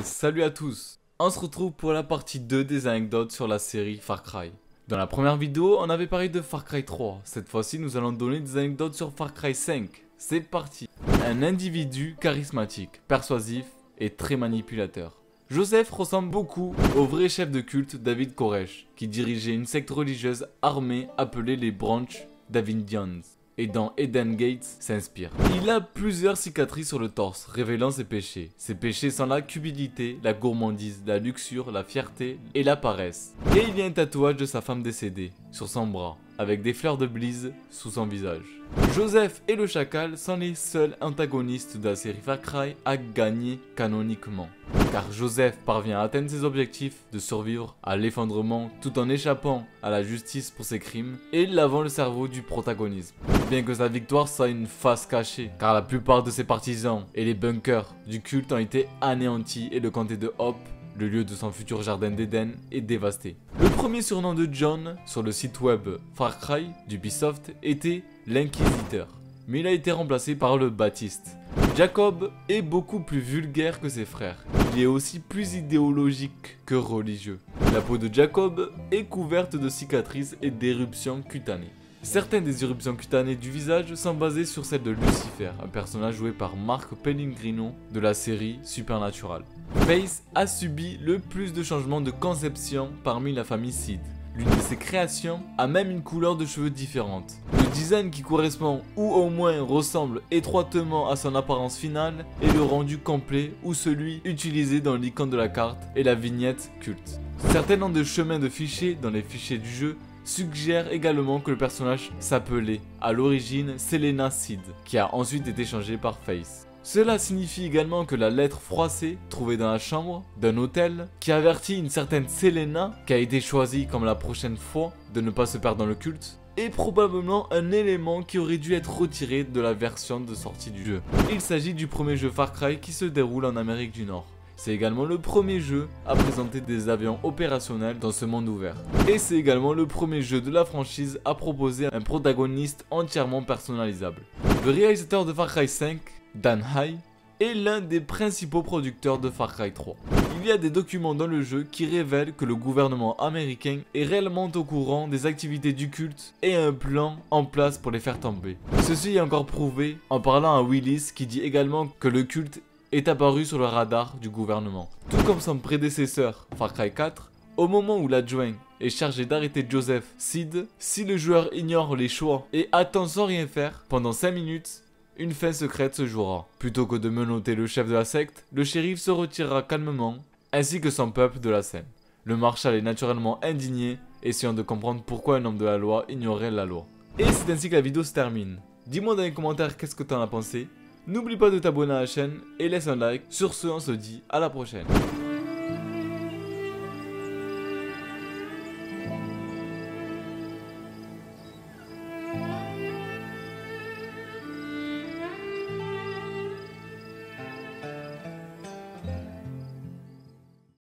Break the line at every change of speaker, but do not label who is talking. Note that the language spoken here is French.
salut à tous. On se retrouve pour la partie 2 des anecdotes sur la série Far Cry. Dans la première vidéo, on avait parlé de Far Cry 3. Cette fois-ci, nous allons donner des anecdotes sur Far Cry 5. C'est parti. Un individu charismatique, persuasif et très manipulateur. Joseph ressemble beaucoup au vrai chef de culte David Koresh, qui dirigeait une secte religieuse armée appelée les Branch Davidians, et dans Eden Gates s'inspire. Il a plusieurs cicatrices sur le torse, révélant ses péchés. Ses péchés sont la cupidité, la gourmandise, la luxure, la fierté et la paresse. Et il y a un tatouage de sa femme décédée sur son bras, avec des fleurs de Blize sous son visage. Joseph et le chacal sont les seuls antagonistes de la série Far Cry à gagner canoniquement. Car Joseph parvient à atteindre ses objectifs de survivre à l'effondrement tout en échappant à la justice pour ses crimes et lavant le cerveau du protagonisme. Bien que sa victoire soit une face cachée, car la plupart de ses partisans et les bunkers du culte ont été anéantis et le comté de Hope, le lieu de son futur jardin d'Éden, est dévasté. Le premier surnom de John sur le site web Far Cry d'Ubisoft était l'Inquisiteur, mais il a été remplacé par le Baptiste. Jacob est beaucoup plus vulgaire que ses frères. Il est aussi plus idéologique que religieux. La peau de Jacob est couverte de cicatrices et d'éruptions cutanées. Certaines des éruptions cutanées du visage sont basées sur celle de Lucifer, un personnage joué par Mark Pellegrino de la série Supernatural. Face a subi le plus de changements de conception parmi la famille Sid. L'une de ses créations a même une couleur de cheveux différente. Le design qui correspond ou au moins ressemble étroitement à son apparence finale est le rendu complet ou celui utilisé dans l'icône de la carte et la vignette culte. Certains noms de chemins de fichiers dans les fichiers du jeu suggère également que le personnage s'appelait à l'origine Selena Sid, qui a ensuite été changé par Face. Cela signifie également que la lettre froissée trouvée dans la chambre d'un hôtel qui avertit une certaine Selena qui a été choisie comme la prochaine fois de ne pas se perdre dans le culte est probablement un élément qui aurait dû être retiré de la version de sortie du jeu. Il s'agit du premier jeu Far Cry qui se déroule en Amérique du Nord. C'est également le premier jeu à présenter des avions opérationnels dans ce monde ouvert. Et c'est également le premier jeu de la franchise à proposer un protagoniste entièrement personnalisable. Le réalisateur de Far Cry 5, Dan High, est l'un des principaux producteurs de Far Cry 3. Il y a des documents dans le jeu qui révèlent que le gouvernement américain est réellement au courant des activités du culte et a un plan en place pour les faire tomber. Ceci est encore prouvé en parlant à Willis qui dit également que le culte est apparu sur le radar du gouvernement. Tout comme son prédécesseur, Far Cry 4, au moment où l'adjoint est chargé d'arrêter Joseph Sid, si le joueur ignore les choix et attend sans rien faire, pendant 5 minutes, une fin secrète se jouera. Plutôt que de menotter le chef de la secte, le shérif se retirera calmement, ainsi que son peuple de la scène. Le marshal est naturellement indigné, essayant de comprendre pourquoi un homme de la loi ignorait la loi. Et c'est ainsi que la vidéo se termine. Dis-moi dans les commentaires qu'est-ce que t'en as pensé. N'oublie pas de t'abonner à la chaîne et laisse un like. Sur ce, on se dit à la prochaine.